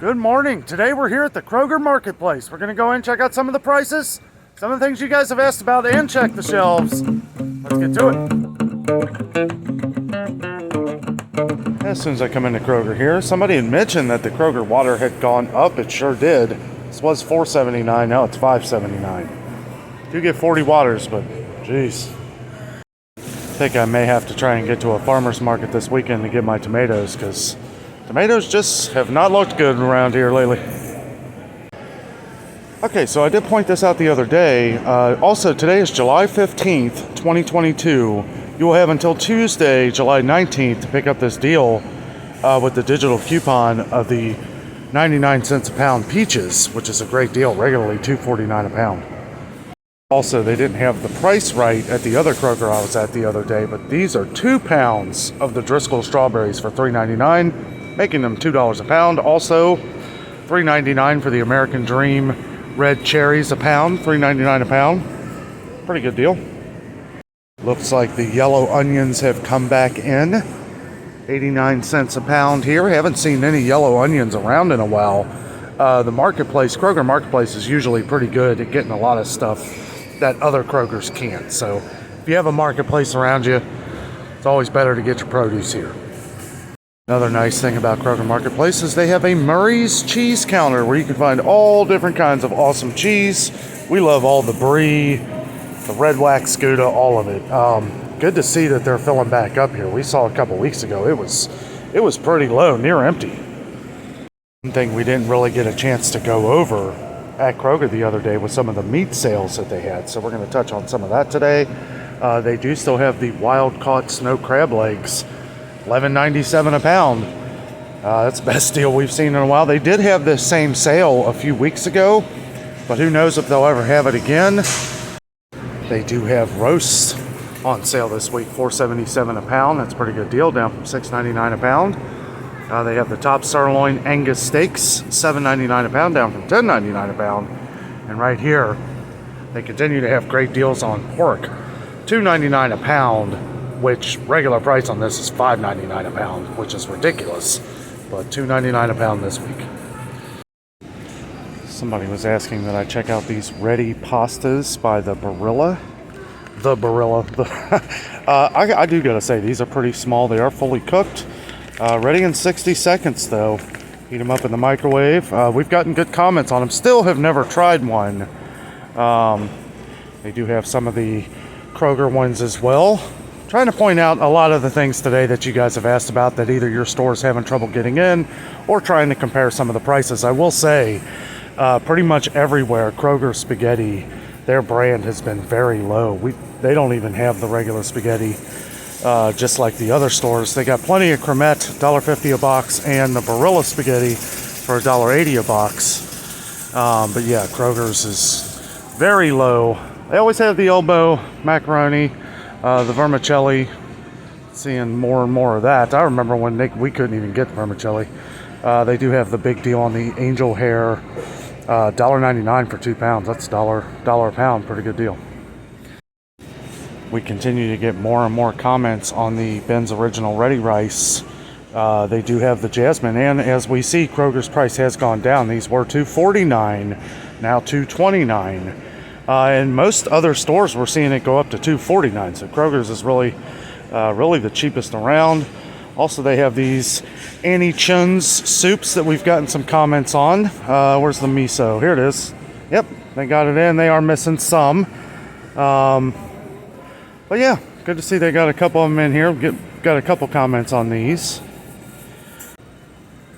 Good morning. Today we're here at the Kroger Marketplace. We're going to go in and check out some of the prices, some of the things you guys have asked about, and check the shelves. Let's get to it. As soon as I come into Kroger here, somebody had mentioned that the Kroger water had gone up. It sure did. This was $4.79. Now it's $5.79. You get 40 waters, but geez. I think I may have to try and get to a farmer's market this weekend to get my tomatoes, because tomatoes just have not looked good around here lately. Okay, so I did point this out the other day. Also, today is July 15th, 2022. You will have until Tuesday, July 19th, to pick up this deal with the digital coupon of the 99 cents a pound peaches, which is a great deal, regularly $2.49 a pound. Also, they didn't have the price right at the other Kroger I was at the other day, but these are 2 pounds of the Driscoll strawberries for $3.99, making them $2 a pound. Also, $3.99 for the American Dream red cherries a pound, $3.99 a pound. Pretty good deal. Looks like the yellow onions have come back in. 89 cents a pound here. Haven't seen any yellow onions around in a while. The marketplace, Kroger Marketplace, is usually pretty good at getting a lot of stuff that other Krogers can't. So if you have a marketplace around you, it's always better to get your produce here. Another nice thing about Kroger Marketplace is they have a Murray's cheese counter where you can find all different kinds of awesome cheese. We love all the brie, the red wax Gouda, all of it. Good to see that they're filling back up here. We saw a couple weeks ago it was pretty low, near empty. One thing we didn't really get a chance to go over at Kroger the other day was some of the meat sales that they had. So we're going to touch on some of that today. They do still have the wild caught snow crab legs, $11.97 a pound. That's the best deal we've seen in a while. They did have this same sale a few weeks ago, but who knows if they'll ever have it again. They do have roasts on sale this week, $4.77 a pound. That's a pretty good deal, down from $6.99 a pound. They have the top sirloin Angus steaks, $7.99 a pound, down from $10.99 a pound. And right here, they continue to have great deals on pork, $2.99 a pound, which regular price on this is $5.99 a pound, which is ridiculous. But $2.99 a pound this week. Somebody was asking that I check out these ready pastas by the Barilla. I do gotta say, these are pretty small. They are fully cooked. Ready in 60 seconds though. Heat them up in the microwave. We've gotten good comments on them. Still have never tried one. They do have some of the Kroger ones as well. Trying to point out a lot of the things today that you guys have asked about that either your store's having trouble getting in or trying to compare some of the prices. I will say, pretty much everywhere, Kroger spaghetti, their brand has been very low. They don't even have the regular spaghetti, just like the other stores. They got plenty of cremette, $1.50 a box, and the Barilla spaghetti for $1.80 a box. But yeah, Kroger's is very low. They always have the elbow macaroni, the vermicelli. Seeing more and more of that. I remember when we couldn't even get the vermicelli. They do have the big deal on the angel hair, $1.99 for 2 pounds. That's $1 a pound. Pretty good deal. We continue to get more and more comments on the Ben's Original Ready Rice. They do have the Jasmine, and as we see, Kroger's price has gone down. These were $2.49, now $2.29. And most other stores we're seeing it go up to $2.49. So Kroger's is really the cheapest around. Also, they have these Annie Chun's soups that we've gotten some comments on. Where's the miso? Here it is. Yep, they got it in. They are missing some. But yeah, good to see they got a couple of them in here. Got a couple comments on these.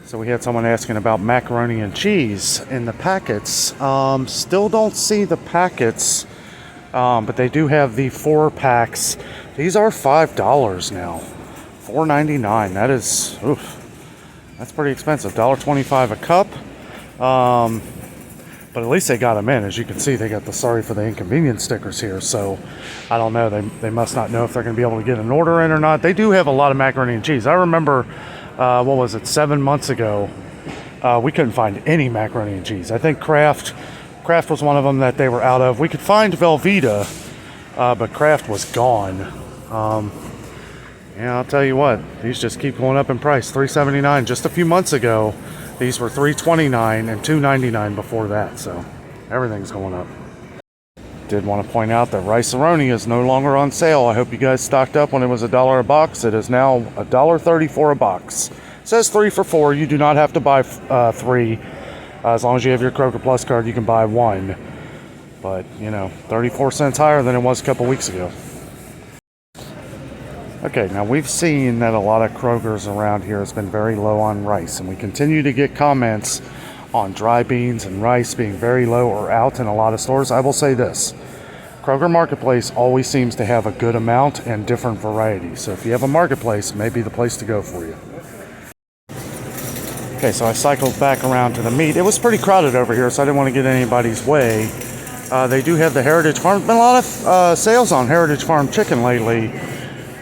So we had someone asking about macaroni and cheese in the packets. Still don't see the packets, but they do have the 4 packs. These are $5 now. $4.99. That is, that's pretty expensive. $1.25 a cup. But at least they got them in. As you can see, they got the sorry for the inconvenience stickers here. So I don't know. They must not know if they're going to be able to get an order in or not. They do have a lot of macaroni and cheese. I remember, 7 months ago, we couldn't find any macaroni and cheese. I think Kraft was one of them that they were out of. We could find Velveeta, but Kraft was gone. Yeah, I'll tell you what, these just keep going up in price. $3.79 just a few months ago. These were $3.29 and $2.99 before that, so everything's going up. Did want to point out that Rice-A-Roni is no longer on sale. I hope you guys stocked up when it was $1 a box. It is now $1.34 a box. It says 3 for $4. You do not have to buy 3. As long as you have your Kroger Plus card, you can buy 1. But, 34 cents higher than it was a couple weeks ago. Okay, now we've seen that a lot of Kroger's around here has been very low on rice, and we continue to get comments on dry beans and rice being very low or out in a lot of stores. I will say this: Kroger Marketplace always seems to have a good amount and different varieties. So if you have a marketplace, it may be the place to go for you. Okay, so I cycled back around to the meat. It was pretty crowded over here, so I didn't want to get anybody's way. They do have the Heritage Farm. Been a lot of sales on Heritage Farm chicken lately.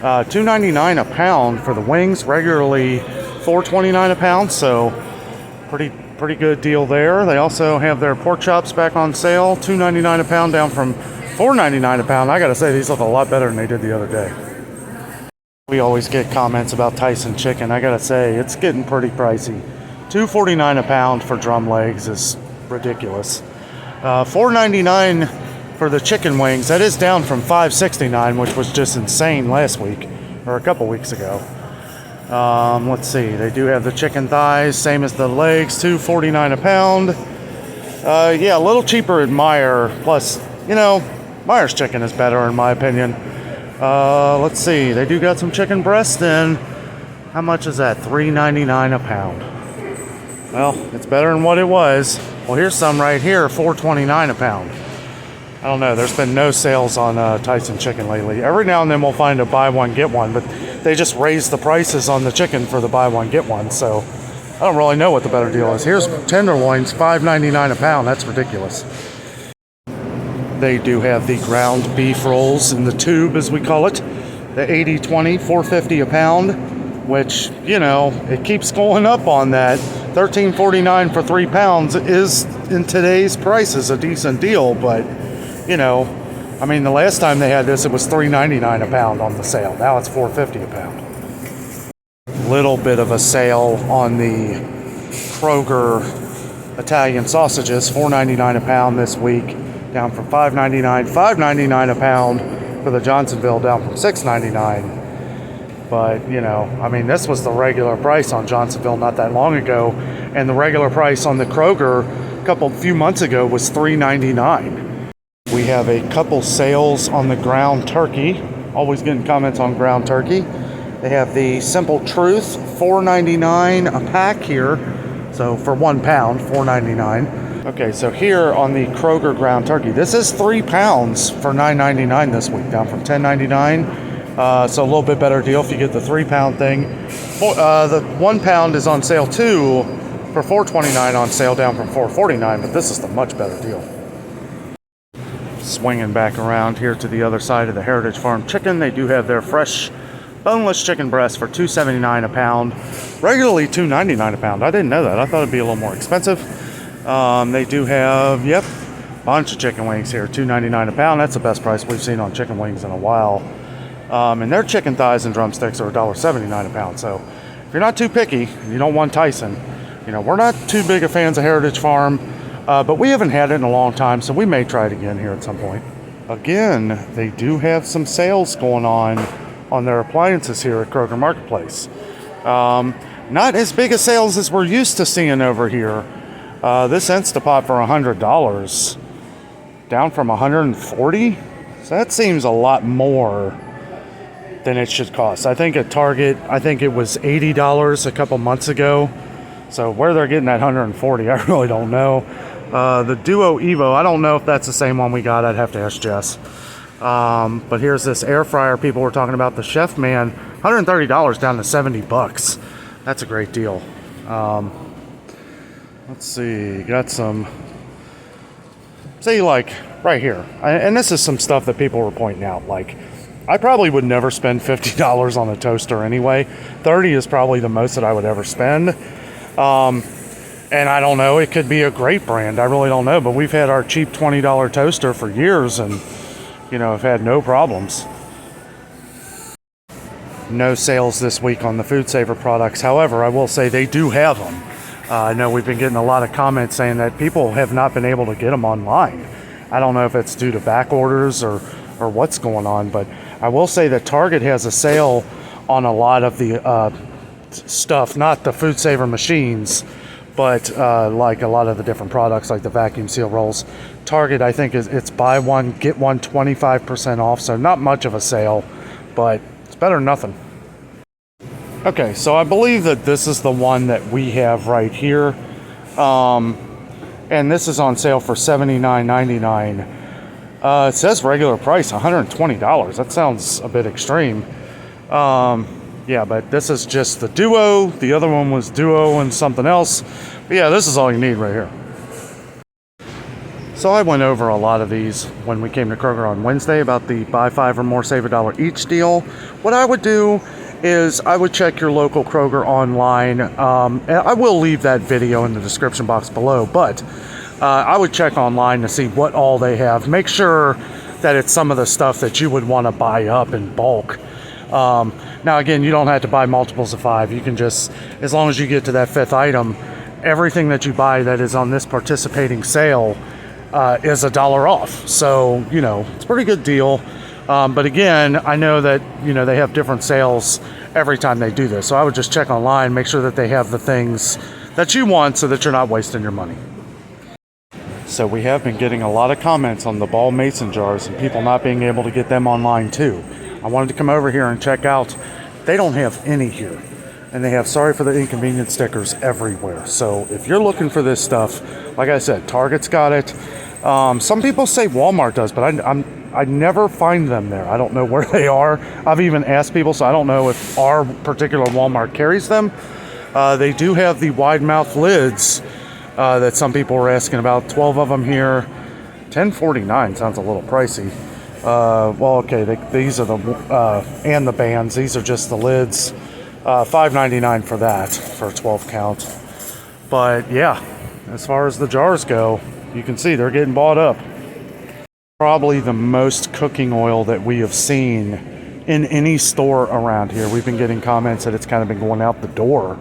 $2.99 a pound for the wings, regularly $4.29 a pound, so pretty good deal there. They also have their pork chops back on sale, $2.99 a pound, down from $4.99 a pound. I gotta say, these look a lot better than they did the other day. We always get comments about Tyson chicken. I gotta say, it's getting pretty pricey. $2.49 a pound for drum legs is ridiculous. $4.99 for the chicken wings. That is down from $5.69, which was just insane last week, or a couple weeks ago. Let's see. They do have the chicken thighs, same as the legs, $2.49 a pound. Yeah, a little cheaper at Meijer. Plus, Meijer's chicken is better in my opinion. Let's see. They do got some chicken breast in. How much is that? $3.99 a pound. Well, it's better than what it was. Well, here's some right here, $4.29 a pound. I don't know. There's been no sales on Tyson chicken lately. Every now and then we'll find a buy one, get one, but they just raise the prices on the chicken for the buy one, get one. So I don't really know what the better deal is. Here's tenderloins, $5.99 a pound. That's ridiculous. They do have the ground beef rolls in the tube, as we call it. The 80-20, $4.50 a pound, which, it keeps going up on that. $13.49 for 3 pounds is, in today's prices, a decent deal, but the last time they had this, it was $3.99 a pound on the sale. Now it's $4.50 a pound. Little bit of a sale on the Kroger Italian sausages, $4.99 a pound this week, down from $5.99. $5.99 a pound for the Johnsonville, down from $6.99. But, this was the regular price on Johnsonville not that long ago, and the regular price on the Kroger a few months ago was $3.99. We have a couple sales on the ground turkey. Always getting comments on ground turkey. They have the Simple Truth, $4.99 a pack here. So for 1 pound, $4.99. Okay, so here on the Kroger ground turkey, this is 3 pounds for $9.99 this week, down from $10.99. So a little bit better deal if you get the 3 pound thing. The 1 pound is on sale too for $4.29 on sale, down from $4.49, but this is the much better deal. Swinging back around here to the other side of the Heritage Farm chicken, they do have their fresh boneless chicken breast for $2.79 a pound, regularly $2.99 a pound. I didn't know that. I thought it'd be a little more expensive. They do have, a bunch of chicken wings here, $2.99 a pound. That's the best price we've seen on chicken wings in a while. And their chicken thighs and drumsticks are $1.79 a pound. So if you're not too picky and you don't want Tyson, we're not too big of fans of Heritage Farm. But we haven't had it in a long time, so we may try it again here at some point. Again, they do have some sales going on their appliances here at Kroger Marketplace. Not as big a sales as we're used to seeing over here. This Instapot for $100, down from $140. So that seems a lot more than it should cost. I think at Target, it was $80 a couple months ago. So where they're getting that $140, I really don't know. The Duo Evo, I don't know if that's the same one we got. I'd have to ask Jess. But here's this air fryer people were talking about, the Chef Man, $130 down to $70. That's a great deal. Let's see, got some, say like right here. And this is some stuff that people were pointing out. Like, I probably would never spend $50 on a toaster anyway. $30 is probably the most that I would ever spend. And I don't know, it could be a great brand. I really don't know, but we've had our cheap $20 toaster for years and, have had no problems. No sales this week on the Food Saver products. However, I will say they do have them. I know we've been getting a lot of comments saying that people have not been able to get them online. I don't know if it's due to back orders or what's going on, but I will say that Target has a sale on a lot of the stuff, not the food saver machines, but like a lot of the different products like the vacuum seal rolls. Target, I think, it's buy one, get one 25% off, so not much of a sale, but it's better than nothing. Okay, so I believe that this is the one that we have right here. And this is on sale for $79.99. It says regular price $120. That sounds a bit extreme. Yeah, but this is just the Duo. The other one was Duo and something else. But yeah, this is all you need right here. So I went over a lot of these when we came to Kroger on Wednesday about the buy 5 or more, save $1 each deal. What I would do is I would check your local Kroger online. And I will leave that video in the description box below, but I would check online to see what all they have. Make sure that it's some of the stuff that you would want to buy up in bulk. Now again, you don't have to buy multiples of 5. You can just, as long as you get to that 5th item, everything that you buy that is on this participating sale is $1 off. So, you know, it's a pretty good deal. But again, I know that, you know, they have different sales every time they do this. So I would just check online, make sure that they have the things that you want so that you're not wasting your money. So we have been getting a lot of comments on the ball mason jars and people not being able to get them online too. I wanted to come over here and check out. They don't have any here. And they have sorry for the inconvenience stickers everywhere. So if you're looking for this stuff, like I said, Target's got it. Some people say Walmart does, but I never find them there. I don't know where they are. I've even asked people, so I don't know if our particular Walmart carries them. They do have the wide mouth lids that some people were asking about. 12 of them here. $10.49 sounds a little pricey. Well, okay, these are the and the bands. These are just the lids. $5.99 for that for a 12 count. But yeah, as far as the jars go, you can see they're getting bought up. Probably the most cooking oil that we have seen in any store around here. We've been getting comments that it's kind of been going out the door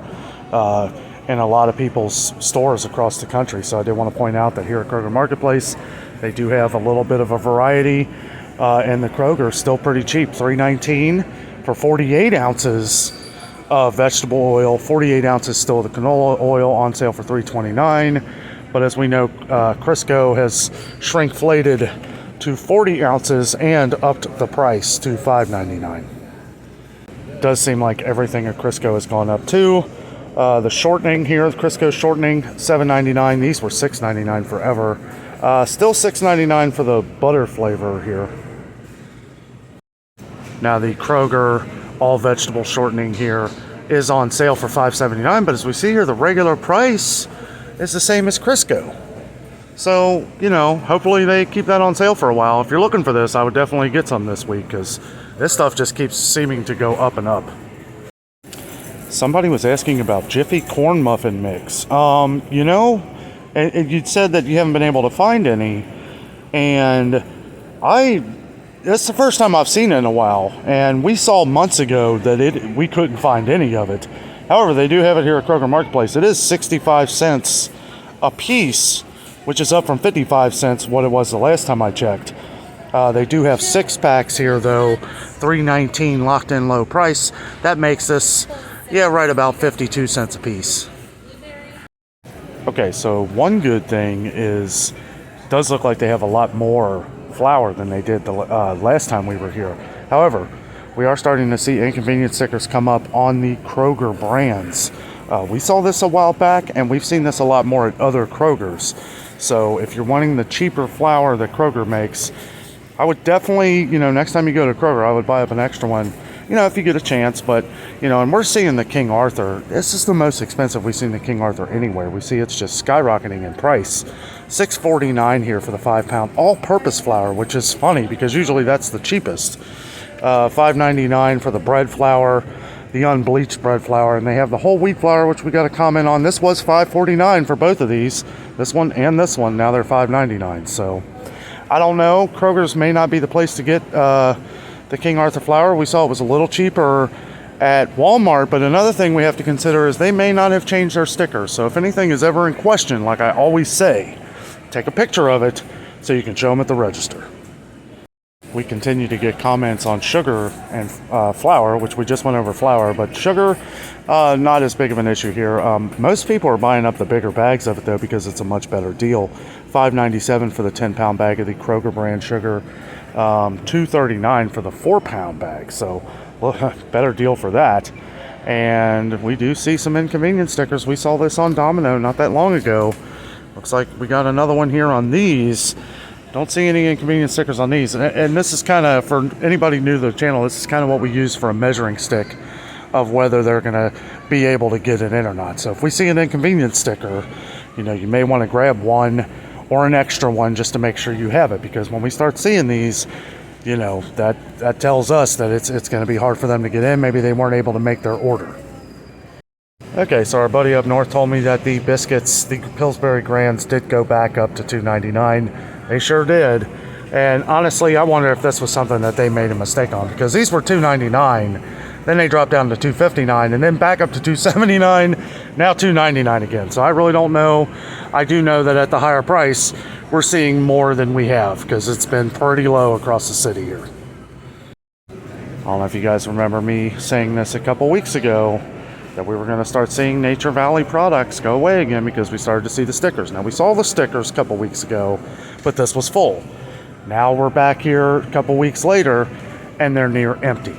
in a lot of people's stores across the country. So I did want to point out that here at Kroger Marketplace, they do have a little bit of a variety. And the Kroger is still pretty cheap, $3.19 for 48 ounces of vegetable oil. 48 ounces still of the canola oil on sale for $3.29. But as we know, Crisco has shrinkflated to 40 ounces and upped the price to $5.99. It does seem like everything at Crisco has gone up too. The shortening here, the Crisco shortening, $7.99. These were $6.99 forever. Still $6.99 for the butter flavor here. Now the Kroger all vegetable shortening here is on sale for $5.79, but as we see here, the regular price is the same as Crisco. So, you know, hopefully they keep that on sale for a while. If you're looking for this, I would definitely get some this week because this stuff just keeps seeming to go up and up. Somebody was asking about Jiffy corn muffin mix. You know, and you'd said that you haven't been able to find any, and it's the first time I've seen it in a while, and we saw months ago that we couldn't find any of it. However, they do have it here at Kroger Marketplace. It is 65 cents a piece, which is up from 55 cents what it was the last time I checked. They do have 6 packs here though, $3.19 locked in low price. That makes this, yeah, right about 52 cents a piece. Okay, so one good thing is, it does look like they have a lot more flour than they did the last time we were here. However, we are starting to see inconvenience stickers come up on the Kroger brands. We saw this a while back, and we've seen this a lot more at other Krogers. So if you're wanting the cheaper flour that Kroger makes, I would definitely, you know, next time you go to Kroger, I would buy up an extra one, you know, if you get a chance. But, you know, and we're seeing the King Arthur. This is the most expensive we've seen the King Arthur anywhere. We see it's just skyrocketing in price. $6.49 here for the 5-pound all-purpose flour, which is funny because usually that's the cheapest. $5.99 for the bread flour, the unbleached bread flour, and they have the whole wheat flour, which we got a comment on. This was $5.49 for both of these, this one and this one. Now they're $5.99. So I don't know. Kroger's may not be the place to get the King Arthur flour. We saw it was a little cheaper at Walmart. But another thing we have to consider is they may not have changed their stickers. So if anything is ever in question, like I always say, take a picture of it so you can show them at the register. We continue to get comments on sugar and flour, which we just went over flour, but sugar, not as big of an issue here. Most people are buying up the bigger bags of it though, because it's a much better deal. $5.97 for the 10-pound bag of the Kroger brand sugar, $2.39 for the 4-pound bag. So, well, better deal for that. And we do see some inconvenience stickers. We saw this on Domino not that long ago. Looks like we got another one here on these. Don't see any inconvenience stickers on these. And this is kind of, for anybody new to the channel, this is kind of what we use for a measuring stick of whether they're going to be able to get it in or not. So if we see an inconvenience sticker, you know, you may want to grab one or an extra one just to make sure you have it. Because when we start seeing these, you know, that tells us that it's going to be hard for them to get in. Maybe they weren't able to make their order. Okay, so our buddy up north told me that the biscuits, the Pillsbury Grands, did go back up to $2.99. They sure did. And honestly, I wonder if this was something that they made a mistake on, because these were $2.99. Then they dropped down to $2.59 and then back up to $2.79. Now $2.99 again. So I really don't know. I do know that at the higher price, we're seeing more than we have, because it's been pretty low across the city here. I don't know if you guys remember me saying this a couple weeks ago, that we were going to start seeing Nature Valley products go away again because we started to see the stickers. Now, we saw the stickers a couple weeks ago, but this was full. Now we're back here a couple weeks later, and they're near empty.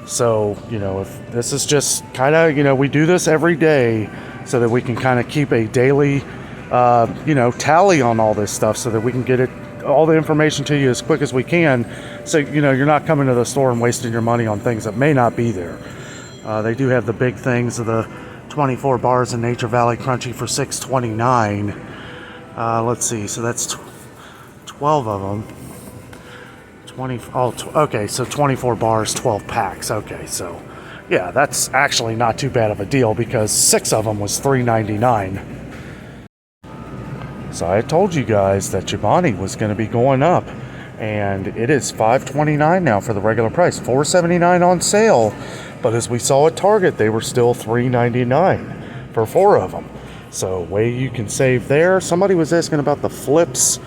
So, you know, if this is just kind of, you know, we do this every day so that we can kind of keep a daily, you know, tally on all this stuff so that we can get it, all the information to you as quick as we can. So, you know, you're not coming to the store and wasting your money on things that may not be there. They do have the big things of the 24 bars in Nature Valley Crunchy for $6.29. Let's see, so that's 12 of them. Okay, so 24 bars, 12 packs. Okay, so yeah, that's actually not too bad of a deal because 6 of them was $3.99. So I told you guys that Chobani was going to be going up, and it is $5.29 now for the regular price, $4.79 on sale. But as we saw at Target, they were still $3.99 for 4 of them. So way you can save there. Somebody was asking about the flips,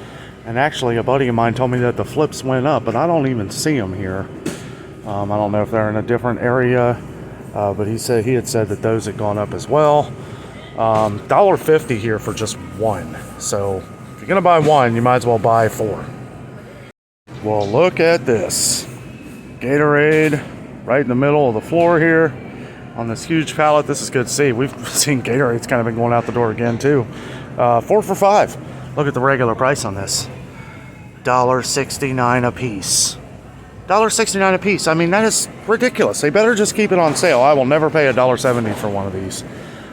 and actually a buddy of mine told me that the flips went up, but I don't even see them here. I don't know if they're in a different area, but he had said that those had gone up as well. $1.50 here for just one. So if you're gonna buy one, you might as well buy 4. Well, look at this Gatorade right in the middle of the floor here on this huge pallet. This is good to see. We've seen Gatorade's kind of been going out the door again too. 4 for $5. Look at the regular price on this. $1.69 a piece. $1.69 a piece. I mean, that is ridiculous. They better just keep it on sale. I will never pay $1.70 for one of these.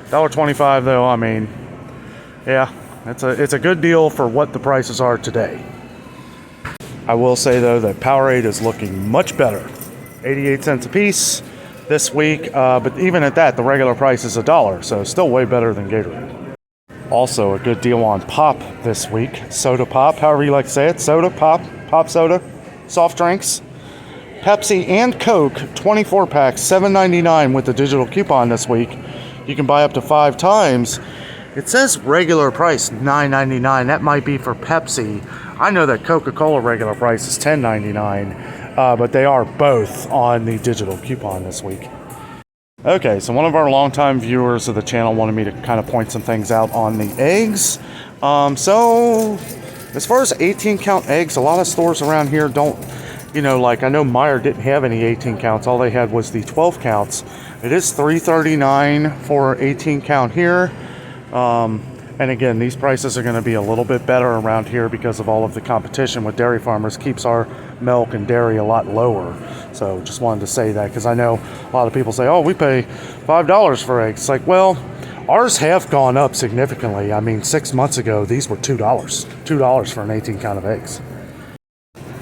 $1.25 though, I mean, yeah, it's a good deal for what the prices are today. I will say though that Powerade is looking much better. 88 cents a piece this week, but even at that, the regular price is $1, so still way better than Gatorade. Also, a good deal on pop this week. Soda pop, however you like to say it. Soda pop, pop soda, soft drinks. Pepsi and Coke, 24 packs, $7.99 with the digital coupon this week. You can buy up to 5 times. It says regular price $9.99. That might be for Pepsi. I know that Coca-Cola regular price is $10.99, but they are both on the digital coupon this week. Okay, so one of our longtime viewers of the channel wanted me to kind of point some things out on the eggs. So as far as 18 count eggs, a lot of stores around here don't, you know, like I know Meijer didn't have any 18 counts. All they had was the 12 counts. It is $3.39 for 18 count here. And again, these prices are going to be a little bit better around here because of all of the competition with dairy farmers. Keeps our milk and dairy a lot lower. So just wanted to say that because I know a lot of people say, oh, we pay $5 for eggs. It's like, well, ours have gone up significantly. I mean, 6 months ago, these were $2. $2 for an 18 count of eggs.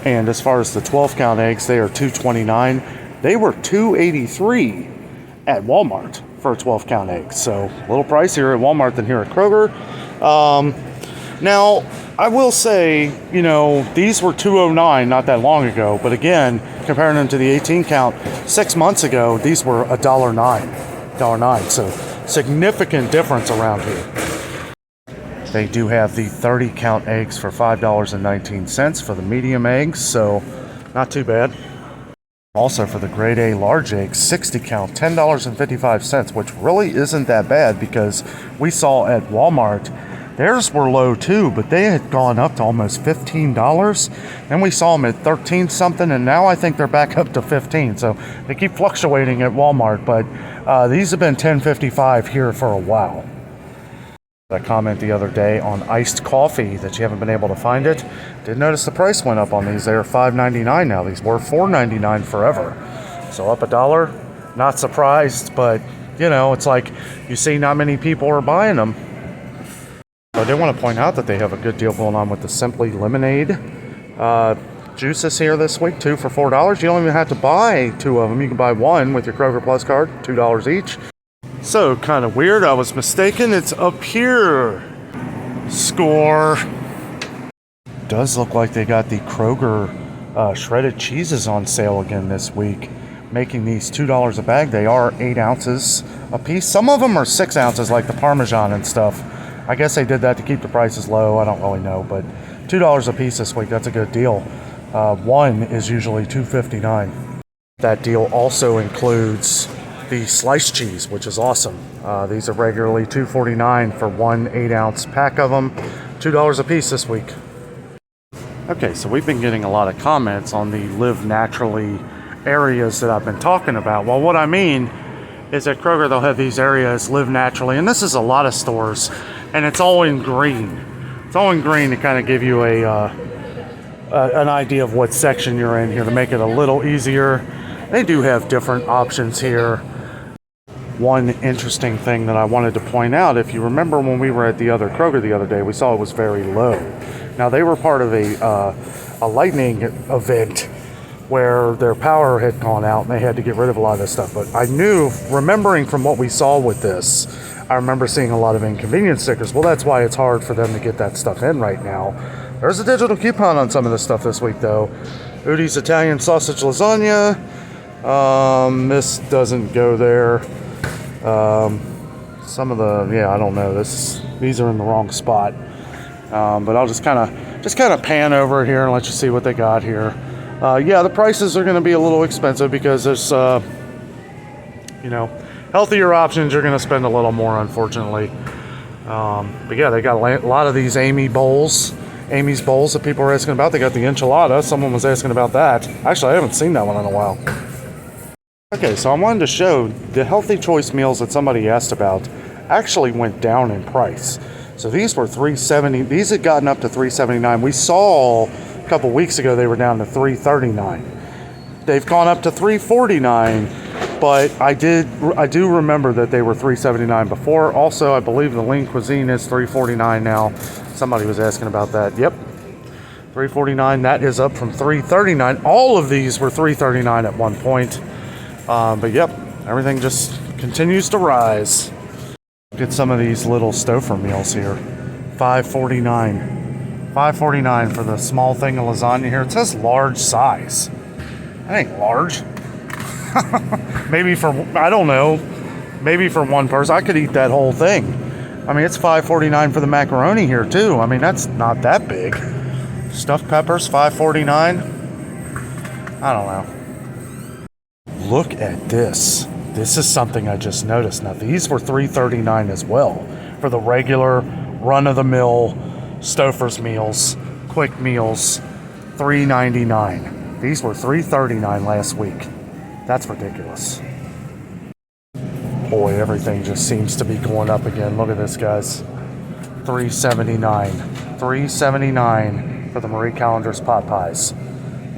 And as far as the 12 count eggs, they are $2.29. They were $2.83 at Walmart for a 12 count egg. So a little pricier at Walmart than here at Kroger. Now, I will say, you know, these were $2.09 not that long ago. But again, comparing them to the 18 count, 6 months ago, these were $1.09. So significant difference around here. They do have the 30 count eggs for $5.19 for the medium eggs, so not too bad. Also for the grade A large eggs, 60 count, $10.55, which really isn't that bad because we saw at Walmart, theirs were low too, but they had gone up to almost $15. Then we saw them at 13 something, and now I think they're back up to 15. So they keep fluctuating at Walmart, but these have been $10.55 here for a while. A comment the other day on iced coffee that you haven't been able to find it. Did notice the price went up on these. They are $5.99 now. These were $4.99 forever. So up $1. Not surprised, but you know, it's like you see not many people are buying them. I did want to point out that they have a good deal going on with the Simply Lemonade juices here this week. 2 for $4. You don't even have to buy 2 of them. You can buy 1 with your Kroger Plus card, $2 each. So, kind of weird. I was mistaken. It's up here. Score. Does look like they got the Kroger shredded cheeses on sale again this week, making these $2 a bag. They are 8 ounces a piece. Some of them are 6 ounces, like the Parmesan and stuff. I guess they did that to keep the prices low. I don't really know, but $2 a piece this week. That's a good deal. 1 is usually $2.59. That deal also includes the sliced cheese, which is awesome. These are regularly $2.49 for 1 8-ounce pack of them. $2 a piece this week. Okay, so we've been getting a lot of comments on the Live Naturally areas that I've been talking about. Well, what I mean is at Kroger, they'll have these areas, Live Naturally, and this is a lot of stores, and it's all in green. It's all in green to kind of give you an idea of what section you're in here to make it a little easier. They do have different options here. One interesting thing that I wanted to point out, if you remember when we were at the other Kroger the other day, we saw it was very low. Now, they were part of a lightning event where their power had gone out and they had to get rid of a lot of this stuff. But I knew, remembering from what we saw with this, I remember seeing a lot of inconvenience stickers. Well, that's why it's hard for them to get that stuff in right now. There's a digital coupon on some of this stuff this week, though. Udi's Italian sausage lasagna. This doesn't go there. Some of the, I don't know. These are in the wrong spot. But I'll just kind of pan over here and let you see what they got here. The prices are going to be a little expensive because there's, healthier options. You're going to spend a little more, unfortunately. But yeah, they got a lot of these Amy's bowls that people are asking about. They got the enchilada. Someone was asking about that. Actually, I haven't seen that one in a while. Okay, so I wanted to show the Healthy Choice meals that somebody asked about actually went down in price. So these were $3.70. These had gotten up to $3.79. We saw a couple weeks ago they were down to $3.39. They've gone up to $3.49, but I do remember that they were $3.79 before. Also, I believe the Lean Cuisine is $3.49 now. Somebody was asking about that. Yep, $3.49. That is up from $3.39. All of these were $3.39 at one point. But yep, everything just continues to rise. Get some of these little Stouffer meals here. $5.49. $5.49 for the small thing of lasagna here. It says large size. That ain't large. Maybe for, I don't know, maybe for one person. I could eat that whole thing. I mean, it's $5.49 for the macaroni here too. I mean, that's not that big. Stuffed peppers, $5.49. I don't know. Look at this. This is something I just noticed. Now, these were $3.39 as well for the regular run-of-the-mill Stouffer's meals, quick meals, $3.99. These were $3.39 last week. That's ridiculous. Boy, everything just seems to be going up again. Look at this, guys. $3.79. $3.79 for the Marie Callender's pot pies.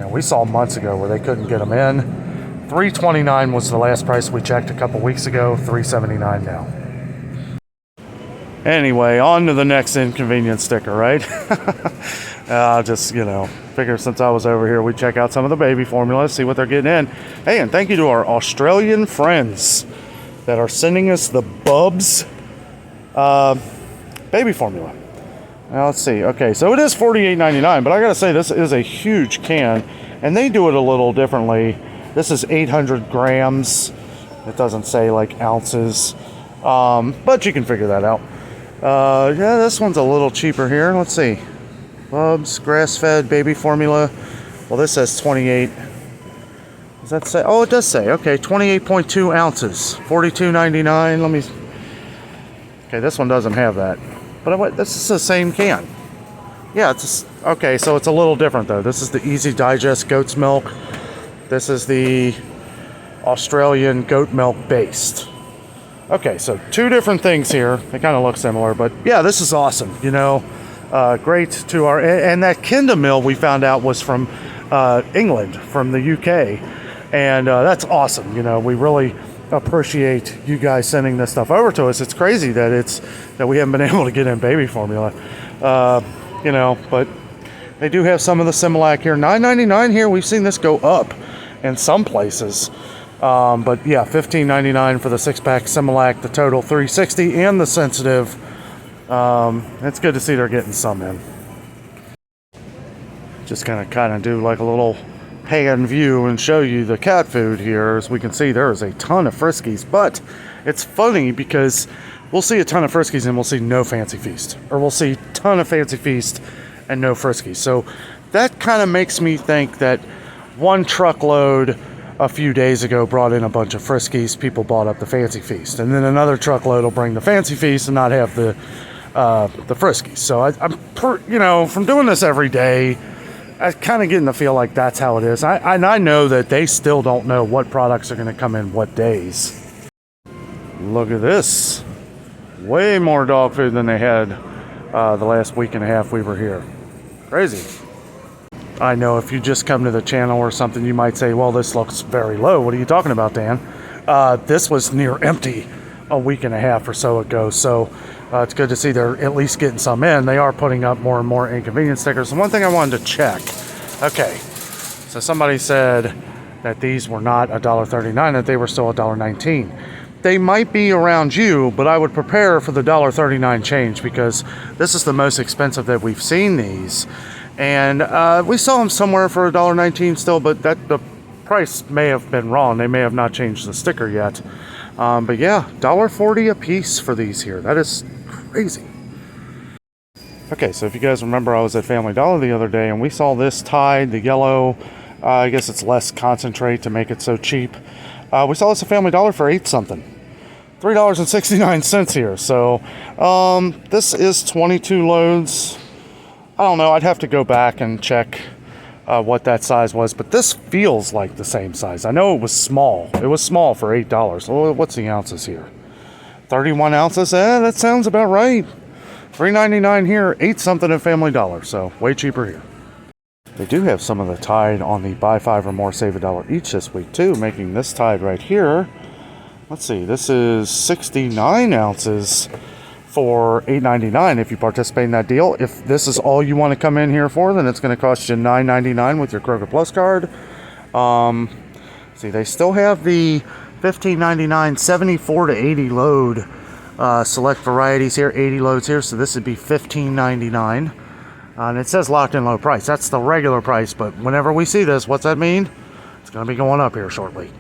We saw months ago where they couldn't get them in. $3.29 was the last price we checked a couple weeks ago. $3.79 now. Anyway, on to the next inconvenience sticker, right? Just, figure since I was over here, we check out some of the baby formula, see what they're getting in. Hey, and thank you to our Australian friends that are sending us the Bubs baby formula. Now, let's see. Okay, so it is $48.99, but I got to say, this is a huge can. And they do it a little differently. This is 800 grams. It doesn't say like ounces, but you can figure that out. Yeah, this one's a little cheaper here. Let's see. Bubs, grass-fed baby formula. Well, this says 28. Does that say? Oh, it does say. Okay, 28.2 ounces, $42.99. Let me. Okay, this one doesn't have that, but this is the same can. Yeah, okay. So it's a little different though. This is the Easy Digest goat's milk. This is the Australian goat milk based. Okay, so two different things here. They kind of look similar, but yeah, this is awesome. You know, great to our and that Kinda Mill we found out was from England, from the UK, and that's awesome. You know, we really appreciate you guys sending this stuff over to us. It's crazy that we haven't been able to get in baby formula. You know, but they do have some of the Similac here. $9.99 here. We've seen this go up in some places. But yeah, $15.99 for the 6-pack Similac, the total $3.60, and the sensitive. It's good to see they're getting some in. Just kind of do like a little pan view and show you the cat food here. As we can see, there is a ton of Friskies, but it's funny because we'll see a ton of Friskies and we'll see no Fancy Feast, or we'll see a ton of Fancy Feast and no Friskies. So that kind of makes me think that one truckload a few days ago brought in a bunch of Friskies. People bought up the Fancy Feast, and then another truckload will bring the Fancy Feast and not have the Friskies. So I'm from doing this every day, I kind of getting the feel like that's how it is. I know that they still don't know what products are going to come in what days. Look at this. Way more dog food than they had the last week and a half we were here. Crazy. I know if you just come to the channel or something, you might say, well, this looks very low. What are you talking about, Dan? This was near empty a week and a half or so ago. So it's good to see they're at least getting some in. They are putting up more and more inconvenience stickers. And one thing I wanted to check. Okay, so somebody said that these were not $1.39, that they were still $1.19. They might be around you, but I would prepare for the $1.39 change, because this is the most expensive that we've seen these. And we saw them somewhere for $1.19 still, but the price may have been wrong. They may have not changed the sticker yet. But yeah, $1.40 a piece for these here. That is crazy. Okay, so if you guys remember, I was at Family Dollar the other day and we saw this Tide, the yellow. I guess it's less concentrate to make it so cheap. We saw this at Family Dollar for $8 something. $3.69 here. So this is 22 loads. I don't know. I'd have to go back and check what that size was, but this feels like the same size. I know it was small. It was small for $8. Well, what's the ounces here? 31 ounces. That sounds about right. $3.99 here, $8 something at Family Dollar. So way cheaper here. They do have some of the Tide on the buy 5 or more, save $1 each this week too, making this Tide right here. Let's see. This is 69 ounces. For $8.99 if you participate in that deal. If this is all you want to come in here for, then it's going to cost you $9.99 with your Kroger Plus card. See, they still have the $15.99 74 to 80 load select varieties here, 80 loads here, so this would be $15.99. And it says locked in low price. That's the regular price, but whenever we see this, what's that mean? It's going to be going up here shortly.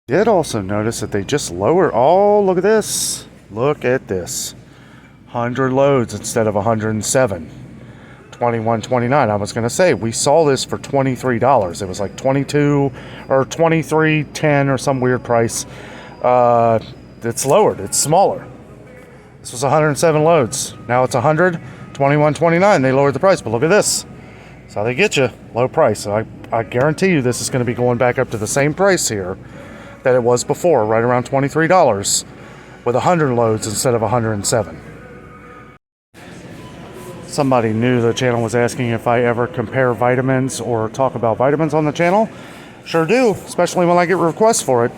Did also notice that they just lowered. Oh, look at this. Look at this. 100 loads instead of 107. $21.29. I was going to say, we saw this for $23. It was like 22 or 23.10 or some weird price. It's lowered. It's smaller. This was 107 loads. Now it's 100. $21.29. They lowered the price, but look at this. That's how they get you. Low price. So I guarantee you this is going to be going back up to the same price here that it was before, right around $23. With 100 loads instead of 107. Somebody new to the channel was asking if I ever compare vitamins or talk about vitamins on the channel. Sure do, especially when I get requests for it.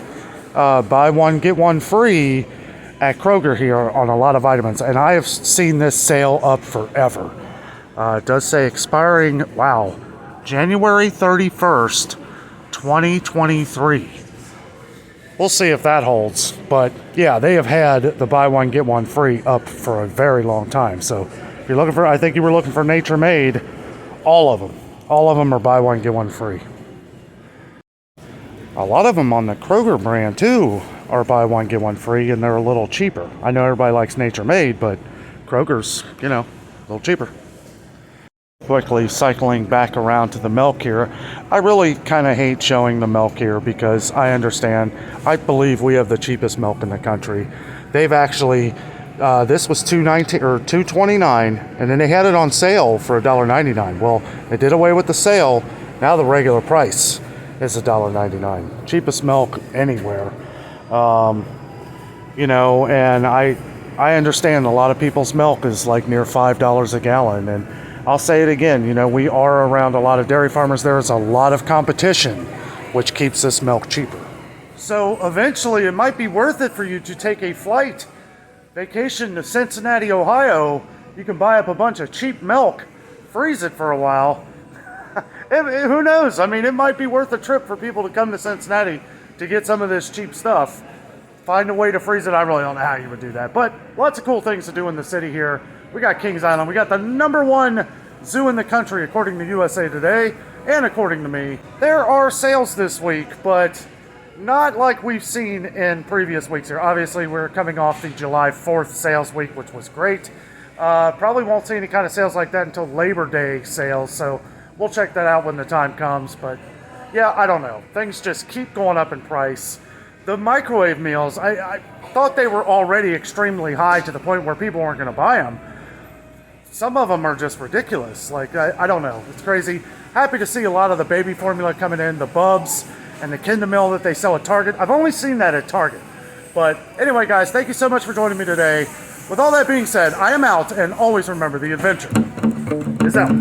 Buy one, get one free at Kroger here on a lot of vitamins. And I have seen this sale up forever. It does say expiring, wow, January 31st, 2023. We'll see if that holds, but yeah, they have had the buy one, get one free up for a very long time. So if you're looking for, I think you were looking for Nature Made, all of them. All of them are buy one, get one free. A lot of them on the Kroger brand too are buy one, get one free, and they're a little cheaper. I know everybody likes Nature Made, but Kroger's, you know, a little cheaper. Quickly cycling back around to the milk here. I really kind of hate showing the milk here because I understand. I believe we have the cheapest milk in the country. They've actually, this was $2.19 or $2.29, and then they had it on sale for $1.99. Well, they did away with the sale. Now the regular price is $1.99. Cheapest milk anywhere. You know, and I understand a lot of people's milk is like near $5 a gallon, and I'll say it again, you know, we are around a lot of dairy farmers. There's a lot of competition, which keeps this milk cheaper. So eventually it might be worth it for you to take a flight vacation to Cincinnati, Ohio. You can buy up a bunch of cheap milk, freeze it for a while. Who knows? I mean, it might be worth a trip for people to come to Cincinnati to get some of this cheap stuff. Find a way to freeze it. I really don't know how you would do that. But lots of cool things to do in the city here. We got Kings Island. We got the #1 zoo in the country, according to USA Today, and according to me. There are sales this week, but not like we've seen in previous weeks here. Obviously, we're coming off the July 4th sales week, which was great. Probably won't see any kind of sales like that until Labor Day sales, so we'll check that out when the time comes. But yeah, I don't know. Things just keep going up in price. The microwave meals, I thought they were already extremely high to the point where people weren't going to buy them. Some of them are just ridiculous. Like, I don't know. It's crazy. Happy to see a lot of the baby formula coming in, the Bubs and the Kinder Meal that they sell at Target. I've only seen that at Target. But anyway, guys, thank you so much for joining me today. With all that being said, I am out, and always remember, the adventure is out.